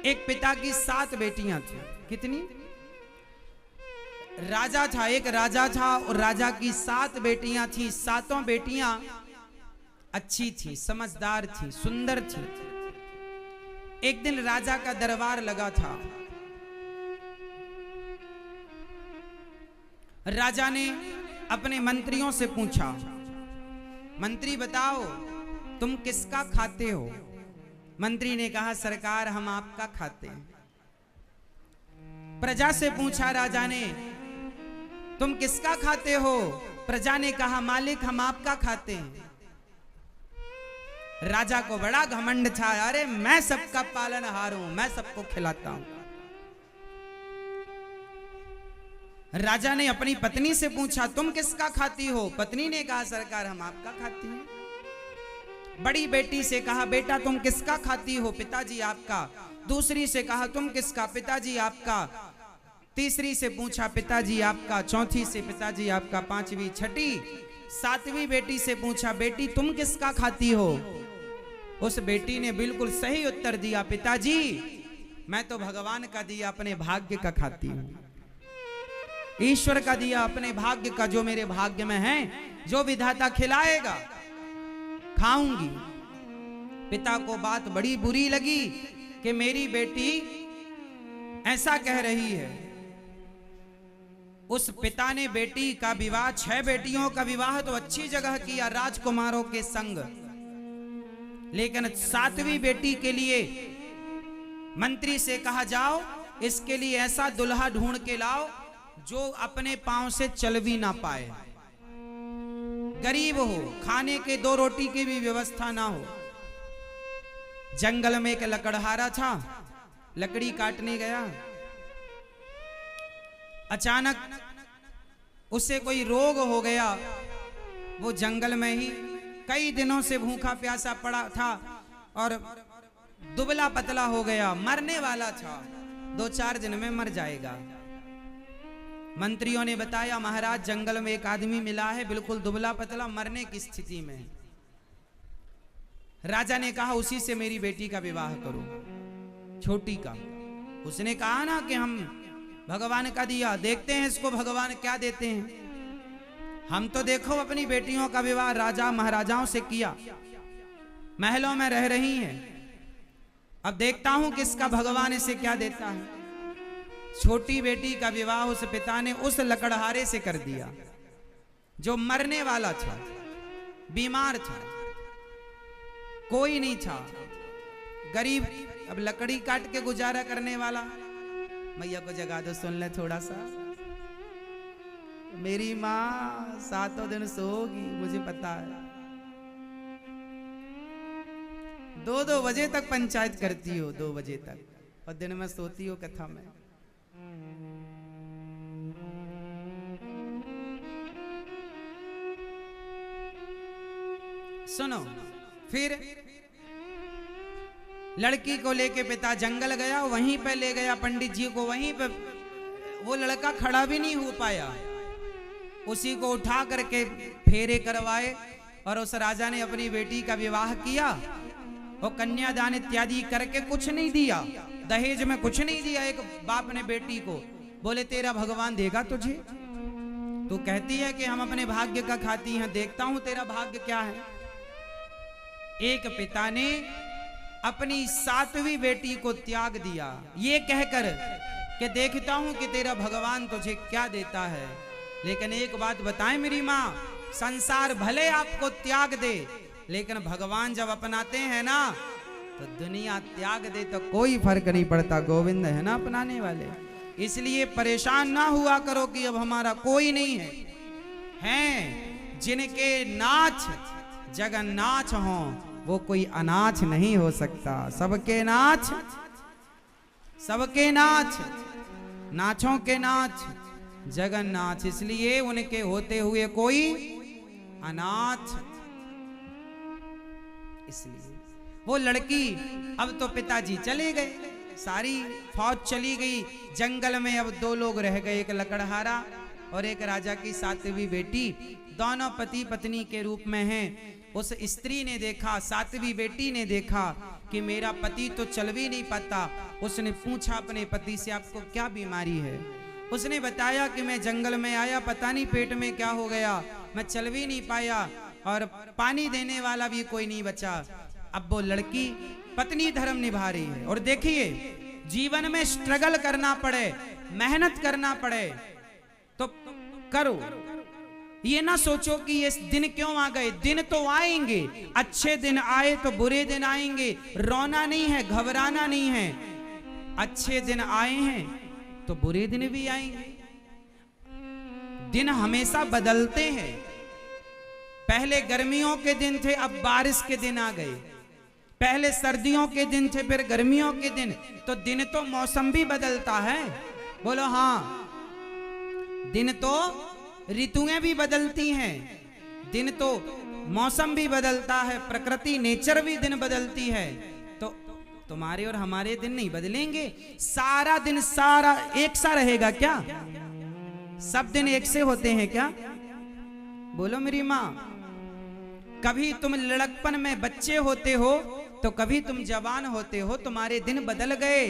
एक पिता की 7 बेटियां थी। कितनी? राजा था, एक राजा था और राजा की 7 बेटियां थी। 7 बेटियां अच्छी थी, समझदार थी, सुंदर थी। एक दिन राजा का दरबार लगा था। राजा ने अपने मंत्रियों से पूछा, मंत्री बताओ तुम किसका खाते हो? मंत्री ने कहा, सरकार हम आपका खाते हैं। प्रजा से पूछा राजा ने, तुम किसका खाते हो? प्रजा ने कहा, मालिक हम आपका खाते हैं। राजा को बड़ा घमंड था, अरे मैं सबका पालनहार हूं, मैं सबको खिलाता हूं। राजा ने अपनी पत्नी से पूछा, तुम किसका खाती हो? पत्नी ने कहा, सरकार हम आपका खाती हैं। बड़ी बेटी से कहा, बेटा तुम किसका खाती हो? पिताजी आपका। दूसरी से कहा, तुम किसका? पिताजी आपका। तीसरी से पूछा, पिताजी आपका। चौथी से पिताजी आपका। पांचवी, छठी, 7वीं बेटी से पूछा, बेटी तुम किसका खाती हो? उस बेटी ने बिल्कुल सही उत्तर दिया, पिताजी मैं तो भगवान का दिया अपने भाग्य का खाती हूं, ईश्वर का दिया अपने भाग्य का, जो मेरे भाग्य में है, जो विधाता खिलाएगा खाऊंगी। पिता को बात बड़ी बुरी लगी कि मेरी बेटी ऐसा कह रही है। उस पिता ने बेटी का विवाह, 6 बेटियों का विवाह तो अच्छी जगह किया, राजकुमारों के संग, लेकिन 7वीं बेटी के लिए मंत्री से कहा, जाओ इसके लिए ऐसा दुल्हा ढूंढ के लाओ जो अपने पांव से चल भी ना पाए, गरीब हो, खाने के 2 रोटी की भी व्यवस्था ना हो। जंगल में एक लकड़हारा था, लकड़ी काटने गया, अचानक उसे कोई रोग हो गया। वो जंगल में ही कई दिनों से भूखा प्यासा पड़ा था और दुबला पतला हो गया, मरने वाला था, 2-4 दिन में मर जाएगा। मंत्रियों ने बताया, महाराज जंगल में एक आदमी मिला है, बिल्कुल दुबला पतला, मरने की स्थिति में। राजा ने कहा, उसी से मेरी बेटी का विवाह करो, छोटी का। उसने कहा ना कि हम भगवान का दिया, देखते हैं इसको भगवान क्या देते हैं। हम तो देखो अपनी बेटियों का विवाह राजा महाराजाओं से किया, महलों में रह रही हैं, अब देखता हूं किसका भगवान इसे क्या देता है। छोटी बेटी का विवाह उस पिता ने उस लकड़हारे से कर दिया जो मरने वाला था, बीमार था, कोई नहीं था, गरीब, अब लकड़ी काट के गुजारा करने वाला। मैया को जगा दो, सुन ले थोड़ा सा। मेरी माँ 7 दिन सोगी, मुझे पता है। 2-2 बजे तक पंचायत करती हो, 2 बजे तक, और दिन में सोती हो कथा में। सुनो, फिर लड़की को लेके पिता जंगल गया, वहीं पे ले गया पंडित जी को, वहीं पे वो लड़का खड़ा भी नहीं हो पाया, उसी को उठा करके फेरे करवाए और उस राजा ने अपनी बेटी का विवाह किया और कन्यादान इत्यादि करके कुछ नहीं दिया, दहेज में कुछ नहीं दिया। एक बाप ने बेटी को बोले, तेरा भगवान देगा तुझे, तू कहती है कि हम अपने भाग्य का खाती हैं, देखता हूं तेरा भाग्य क्या है। एक पिता ने अपनी 7वीं बेटी को त्याग दिया, ये कहकर कि देखता हूं कि तेरा भगवान तुझे क्या देता है। लेकिन एक बात बताएं मेरी माँ, संसार भले आपको त्याग दे, लेकिन भगवान जब अपनाते हैं ना, तो दुनिया त्याग दे तो कोई फर्क नहीं पड़ता, गोविंद है ना अपनाने वाले। इसलिए परेशान ना हुआ करो कि अब हमारा कोई नहीं है। हैं जिनके नाच जगन्नाथ हों, वो कोई अनाथ नहीं हो सकता। सबके नाच, सबके नाच, नाचों के नाच जगन्नाथ, इसलिए उनके होते हुए कोई अनाथ। इसलिए वो लड़की, अब तो पिताजी चले गए, सारी फौज चली गई, जंगल में अब 2 लोग रह गए, एक लकड़हारा और एक राजा की 7वीं बेटी। दोनों पति पत्नी के रूप में हैं। उस स्त्री ने देखा, 7वीं बेटी ने देखा कि मेरा पति तो चल भी नहीं पाता। उसने पूछा अपने पति से, आपको क्या बीमारी है? उसने बताया कि मैं जंगल में आया, पता नहीं पेट में क्या हो गया, मैं चल भी नहीं पाया और पानी देने वाला भी कोई नहीं बचा। अब वो लड़की पत्नी धर्म निभा रही है। और देखिए, जीवन में स्ट्रगल करना पड़े, मेहनत करना पड़े तो करो। ये ना सोचो कि ये दिन क्यों आ गए, दिन तो आएंगे, अच्छे दिन आए तो बुरे दिन आएंगे। रोना नहीं है, घबराना नहीं है। अच्छे दिन आए हैं तो बुरे दिन भी आएंगे। दिन हमेशा बदलते हैं। पहले गर्मियों के दिन थे, अब बारिश के दिन आ गए। पहले सर्दियों के दिन थे, फिर गर्मियों के दिन। तो दिन तो मौसम भी बदलता है। बोलो हाँ, दिन तो ऋतुएं भी बदलती हैं, दिन तो मौसम भी बदलता है, प्रकृति नेचर भी दिन बदलती है। तो तुम्हारे और हमारे दिन नहीं बदलेंगे। सारा दिन सारा एक सा रहेगा क्या? सब दिन एक से होते हैं क्या? बोलो मेरी माँ। कभी तुम लड़कपन में बच्चे होते हो तो कभी तुम जवान होते हो, तुम्हारे दिन बदल गए।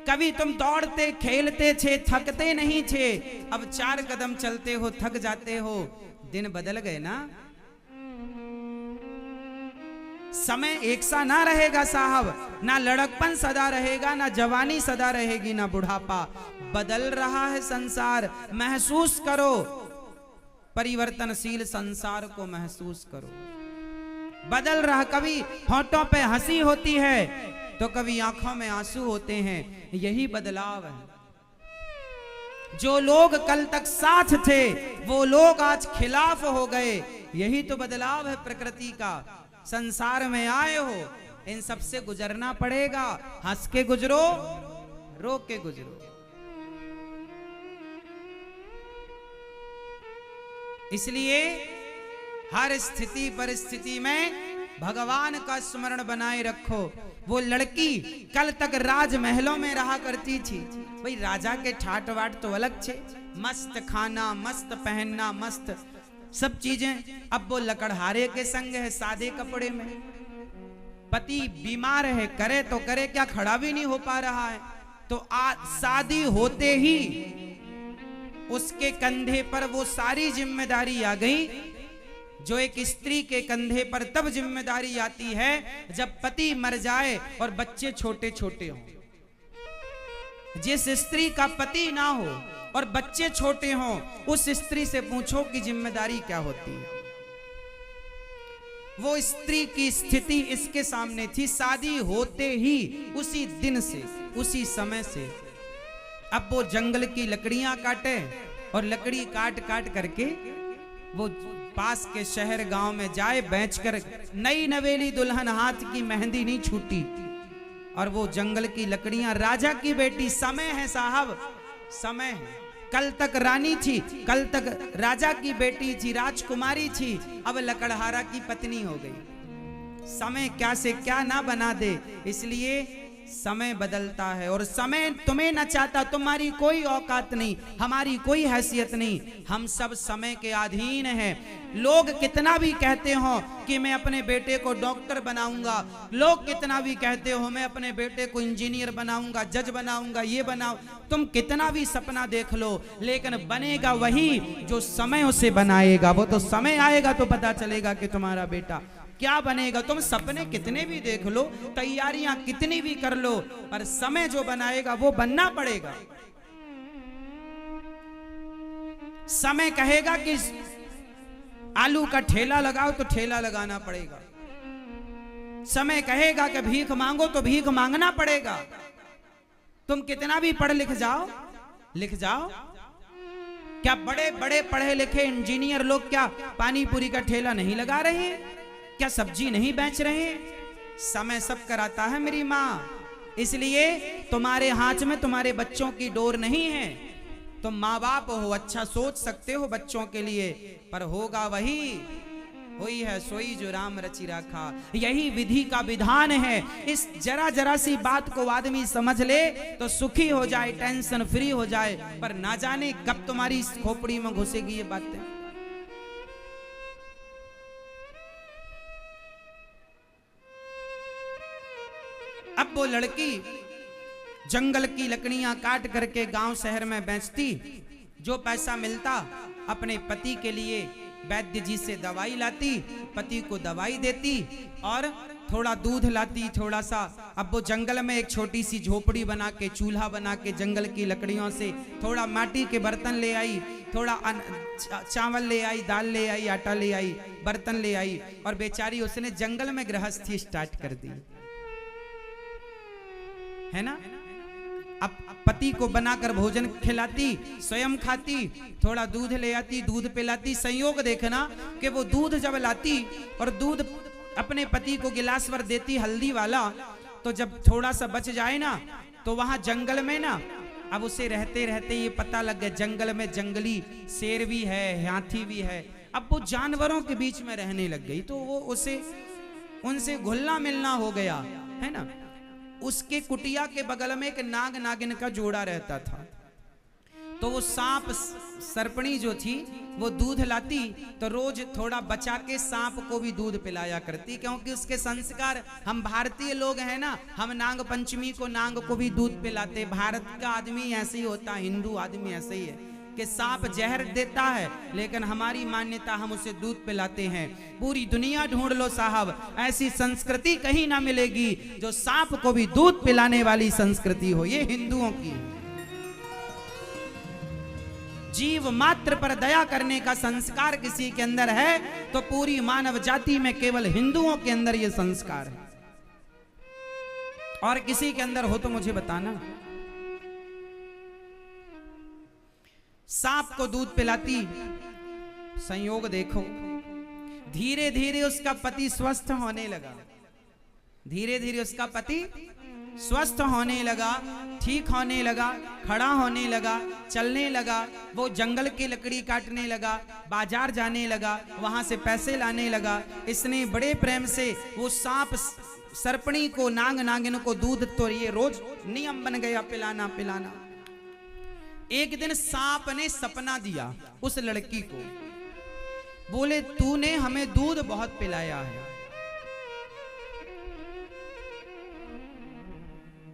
कभी तुम दौड़ते खेलते थे, थकते नहीं थे, अब 4 कदम चलते हो थक जाते हो। दिन बदल गए ना। समय एक सा ना रहेगा साहब, ना लड़कपन सदा रहेगा, ना जवानी सदा रहेगी, ना बुढ़ापा। बदल रहा है संसार, महसूस करो। परिवर्तनशील संसार को महसूस करो। बदल रहा, कभी होठों पे हंसी होती है तो कभी आंखों में आंसू होते हैं। यही बदलाव है। जो लोग कल तक साथ थे वो लोग आज खिलाफ हो गए। यही तो बदलाव है प्रकृति का। संसार में आए हो, इन सब से गुजरना पड़ेगा। हंस के गुजरो, रो के गुजरो। इसलिए हर स्थिति परिस्थिति में भगवान का स्मरण बनाए रखो। वो लड़की कल तक राजमहलों में रहा करती थी। भाई राजा के ठाट वाट तो अलग थे, मस्त खाना, मस्त पहनना, मस्त सब चीजें। अब वो लकड़हारे के संग है, सादे कपड़े में। पति बीमार है, करे तो करे क्या, खड़ा भी नहीं हो पा रहा है। तो शादी होते ही उसके कंधे पर वो सारी जिम्मेदारी आ गई जो एक स्त्री के कंधे पर तब जिम्मेदारी आती है जब पति मर जाए और बच्चे छोटे छोटे हों। जिस स्त्री का पति ना हो और बच्चे छोटे हों, उस स्त्री से पूछो कि जिम्मेदारी क्या होती है। वो स्त्री की स्थिति इसके सामने थी। शादी होते ही उसी दिन से, उसी समय से अब वो जंगल की लकड़ियां काटे और लकड़ी काट काट करके वो पास के शहर गांव में जाए, बेचकर नई नवेली दुल्हन, हाथ की मेहंदी नहीं छूटी, और वो जंगल की लकड़ियां। राजा की बेटी, समय है साहब, समय है। कल तक रानी थी, कल तक राजा की बेटी थी, राजकुमारी थी, अब लकड़हारा की पत्नी हो गई। समय क्या से क्या ना बना दे। इसलिए समय बदलता है और समय तुम्हें न चाहता। तुम्हारी कोई औकात नहीं, हमारी कोई हैसियत नहीं। हम सब समय के अधीन हैं। लोग कितना भी कहते हो कि मैं अपने बेटे को डॉक्टर बनाऊंगा, लोग कितना भी कहते हो मैं अपने बेटे को इंजीनियर बनाऊंगा, जज बनाऊंगा, ये बनाऊं, तुम कितना भी सपना देख लो, लेकिन बनेगा वही जो समय उसे बनाएगा। वो तो समय आएगा तो पता चलेगा कि तुम्हारा बेटा क्या बनेगा। तुम सपने कितने भी देख लो, तैयारियां कितनी भी कर लो, पर समय जो बनाएगा वो बनना पड़ेगा। समय कहेगा कि आलू का ठेला लगाओ तो ठेला लगाना पड़ेगा। समय कहेगा कि भीख मांगो तो भीख मांगना पड़ेगा। तुम कितना भी पढ़ लिख जाओ, लिख जाओ, क्या बड़े बड़े पढ़े लिखे इंजीनियर लोग क्या पानी पूरी का ठेला नहीं लगा रहे हैं? क्या सब्जी नहीं बेच रहे हैं? समय सब कराता है मेरी माँ। इसलिए तुम्हारे हाथ में तुम्हारे बच्चों की डोर नहीं है। तुम माँ बाप हो, अच्छा सोच सकते हो बच्चों के लिए, पर होगा वही, हुई है सोई जो राम रचि राखा। यही विधि का विधान है। इस जरा जरा सी बात को आदमी समझ ले तो सुखी हो जाए, टेंशन फ्री हो जाए, पर ना जाने कब तुम्हारी खोपड़ी में घुसेगी ये बातें। वो लड़की जंगल की लकड़ियां काट करके गांव शहर में बेचती, जो पैसा मिलता अपने पति के लिए वैद्य जी से दवाई लाती, पति को दवाई देती और थोड़ा दूध लाती, थोड़ा सा। अब वो जंगल में एक छोटी सी झोपड़ी बना के, चूल्हा बना के जंगल की लकड़ियों से थोड़ा माटी के बर्तन ले आई, थोड़ा चावल ले आई, दाल ले आई, आटा ले आई, बर्तन ले आई और बेचारी उसने जंगल में गृहस्थी स्टार्ट कर दी, है ना। अब पति को बनाकर भोजन खिलाती, स्वयं खाती, थोड़ा दूध ले आती, दूध पिलाती। संयोग देखना कि वो दूध जब लाती और दूध अपने पति को गिलास भर देती हल्दी वाला, तो जब थोड़ा सा बच जाए ना, तो वहां जंगल में ना, अब उसे रहते रहते ये पता लग गया जंगल में जंगली शेर भी है, हाथी भी है। अब वो जानवरों के बीच में रहने लग गई, तो वो उसे उनसे घुलना मिलना हो गया, है ना। उसके कुटिया के बगल में एक नाग नागिन का जोड़ा रहता था, तो वो सांप सर्पणी जो थी वो दूध लाती, तो रोज थोड़ा बचा के सांप को भी दूध पिलाया करती, क्योंकि उसके संस्कार, हम भारतीय लोग हैं ना, हम नाग पंचमी को नाग को भी दूध पिलाते। भारत का आदमी ऐसे ही होता है, हिंदू आदमी ऐसे ही है कि सांप जहर देता है, लेकिन हमारी मान्यता हम उसे दूध पिलाते हैं। पूरी दुनिया ढूंढ लो साहब, ऐसी संस्कृति कहीं ना मिलेगी जो सांप को भी दूध पिलाने वाली संस्कृति हो, ये हिंदुओं की। जीव मात्र पर दया करने का संस्कार किसी के अंदर है तो पूरी मानव जाति में केवल हिंदुओं के अंदर यह संस्कार है, और किसी के अंदर हो तो मुझे बताना। सांप को दूध पिलाती, संयोग देखो धीरे धीरे उसका पति स्वस्थ होने लगा, धीरे धीरे उसका पति स्वस्थ होने लगा, ठीक होने लगा, खड़ा होने लगा, चलने लगा, वो जंगल की लकड़ी काटने लगा, बाजार जाने लगा, वहां से पैसे लाने लगा। इसने बड़े प्रेम से वो सांप सर्पणी को, नाग नागिन को दूध, तो ये रोज नियम बन गया पिलाना पिलाना। एक दिन सांप ने सपना दिया उस लड़की को, बोले तूने हमें दूध बहुत पिलाया है,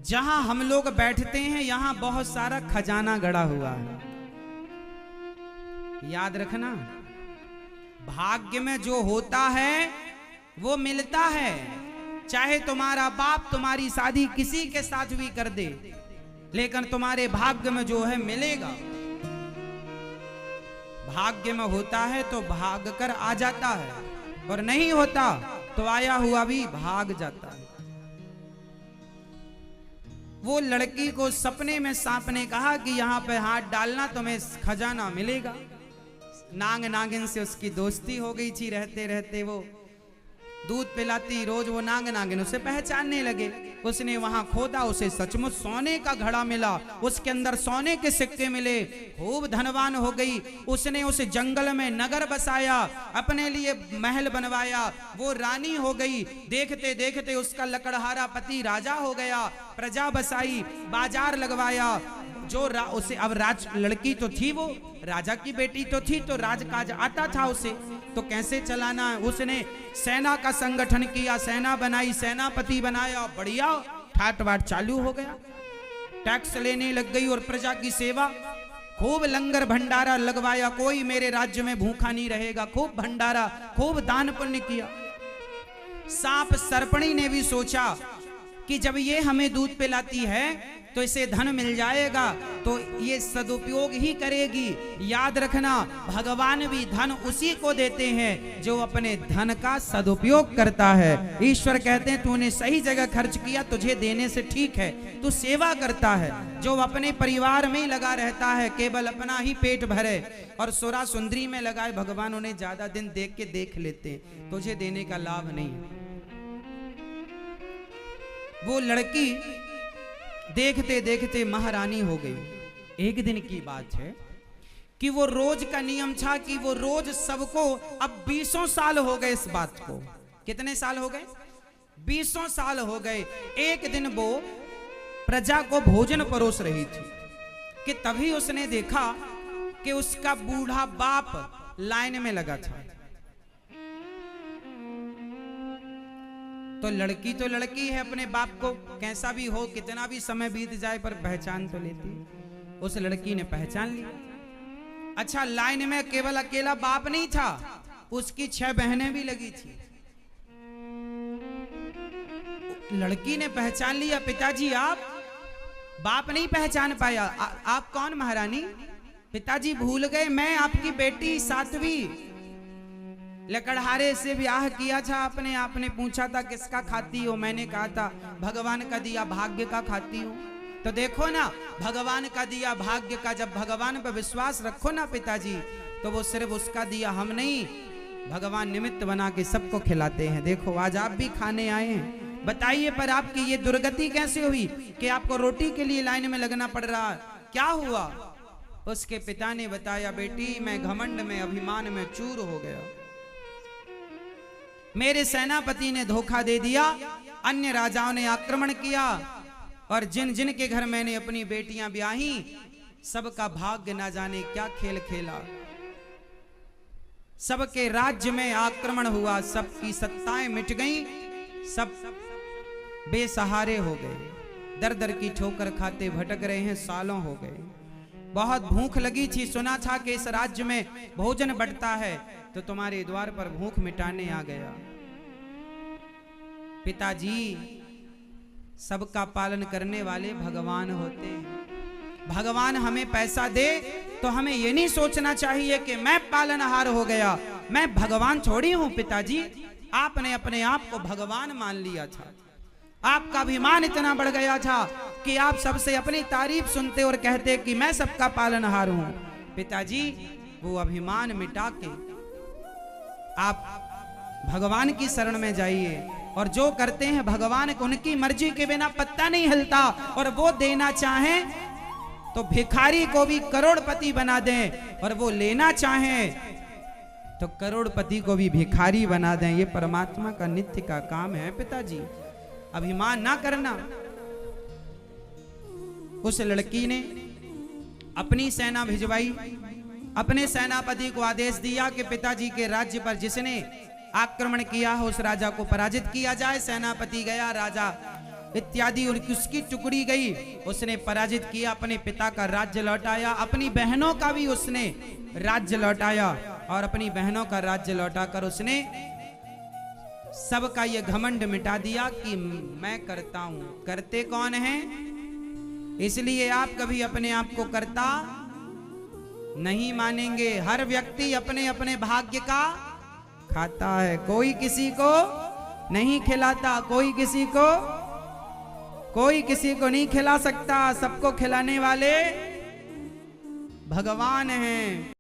जहां हम लोग बैठते हैं यहां बहुत सारा खजाना गड़ा हुआ है। याद रखना, भाग्य में जो होता है वो मिलता है, चाहे तुम्हारा बाप तुम्हारी शादी किसी के साथ भी कर दे, लेकिन तुम्हारे भाग्य में जो है मिलेगा। भाग्य में होता है तो भाग कर आ जाता है, और नहीं होता तो आया हुआ भी भाग जाता है। वो लड़की को सपने में सांप ने कहा कि यहाँ पे हाथ डालना तुम्हें खजाना मिलेगा। नाग नागिन से उसकी दोस्ती हो गई थी, रहते रहते वो दूध पिलाती, रोज वो नाग नागिन उसे पहचानने लगे। उसने वहां खोदा, उसे सचमुच सोने का घड़ा मिला, उसके अंदर सोने के सिक्के मिले, खूब धनवान हो गई। उसने उस जंगल में नगर बसाया, अपने लिए महल बनवाया, वो रानी हो गई। देखते देखते उसका लकड़हारा पति राजा हो गया, प्रजा बसाई, बाजार लगवाया। जो उसे अब लड़की तो थी, वो राजा की बेटी तो थी, तो राजकाज आता था उसे, तो कैसे चलाना है। उसने सेना का संगठन किया, सेना बनाई, सेनापति बनाया, बढ़िया ठाट बाट चालू हो गया। टैक्स लेने लग गई और प्रजा की सेवा, खूब लंगर भंडारा लगवाया, कोई मेरे राज्य में भूखा नहीं रहेगा, खूब भंडारा, खूब दान पुण्य किया। सांप सर्पणी ने भी सोचा कि जब ये हमें दूध पिलाती है तो इसे धन मिल जाएगा, तो ये सदुपयोग ही करेगी। याद रखना, भगवान भी धन उसी को देते हैं जो अपने धन का सदुपयोग करता है। ईश्वर कहते हैं तूने सही जगह खर्च किया, तुझे देने से ठीक है, तू सेवा करता है। जो अपने परिवार में ही लगा रहता है, केवल अपना ही पेट भरे और सुरा सुंदरी में लगाए, भगवान उन्हें ज्यादा दिन देख के देख लेते, तुझे देने का लाभ नहीं। वो लड़की देखते देखते महारानी हो गई। एक दिन की बात है कि वो रोज का नियम था कि वो रोज सबको, अब 20 साल हो गए इस बात को। कितने साल हो गए? 20 साल हो गए। एक दिन वो प्रजा को भोजन परोस रही थी कि तभी उसने देखा कि उसका बूढ़ा बाप लाइन में लगा था। तो लड़की है, अपने बाप को कैसा भी हो, कितना भी समय बीत जाए पर पहचान तो लेती। उस लड़की ने पहचान लिया। अच्छा, लाइन में केवल अकेला बाप नहीं था, उसकी 6 बहनें भी लगी थी। लड़की ने पहचान लिया, पिताजी आप। बाप नहीं पहचान पाया, आप कौन महारानी? पिताजी भूल गए, मैं आपकी बेटी साध्वी। लकड़हारे से ब्याह किया था आपने। आपने पूछा था किसका खाती हो, मैंने कहा था भगवान का दिया भाग्य का खाती हूँ। तो देखो ना, भगवान का दिया भाग्य का, जब भगवान पर विश्वास रखो ना पिताजी, तो वो सिर्फ उसका दिया हम नहीं, भगवान निमित्त बना के सबको खिलाते हैं। देखो आज आप भी खाने आए हैं, बताइए पर आपकी ये दुर्गति कैसे हुई कि आपको रोटी के लिए लाइन में लगना पड़ रहा? क्या हुआ? उसके पिता ने बताया, बेटी मैं घमंड में, अभिमान में चूर हो गया। मेरे सेनापति ने धोखा दे दिया, अन्य राजाओं ने आक्रमण किया, और जिन जिन के घर मैंने अपनी बेटियां ब्याही, सबका भाग्य ना जाने क्या खेल खेला। सबके राज्य में आक्रमण हुआ, सबकी सत्ताएं मिट गईं, सब बेसहारे हो गए, दर दर की ठोकर खाते भटक रहे हैं, सालों हो गए। बहुत भूख लगी थी, सुना था कि इस राज्य में भोजन बढ़ता है, तो तुम्हारे द्वार पर भूख मिटाने आ गया। पिताजी, सबका पालन करने वाले भगवान होते हैं। भगवान हमें पैसा दे तो हमें ये नहीं सोचना चाहिए कि मैं पालनहार हो गया, मैं भगवान थोड़ी हूं। पिताजी, आपने अपने आप को भगवान मान लिया था। आपका अभिमान इतना बढ़ गया था कि आप सबसे अपनी तारीफ सुनते और कहते कि मैं सबका पालनहार हूं। पिताजी, वो अभिमान मिटा के आप भगवान की शरण में जाइए, और जो करते हैं भगवान को, उनकी मर्जी के बिना पत्ता नहीं हिलता। और वो देना चाहें तो भिखारी को भी करोड़पति बना दें, और वो लेना चाहें तो करोड़पति को भी भिखारी बना दें। ये परमात्मा का नित्य का काम है। पिताजी, अभिमान ना करना। उस लड़की ने अपनी सेना भिजवाई, अपने सेनापति को आदेश दिया कि पिताजी के राज्य पर जिसने आक्रमण किया हो उस राजा को पराजित किया जाए। सेनापति गया, राजा इत्यादि उसकी टुकड़ी गई, उसने पराजित किया, अपने पिता का राज्य लौटाया, अपनी बहनों का भी उसने राज्य लौटाया, और अपनी बहनों का राज्य लौटाकर उसने सबका ये घमंड मिटा दिया कि मैं करता हूं। करते कौन हैं? इसलिए आप कभी अपने आप को करता नहीं मानेंगे। हर व्यक्ति अपने अपने भाग्य का खाता है, कोई किसी को नहीं खिलाता, कोई किसी को नहीं खिला सकता। सबको खिलाने वाले भगवान हैं।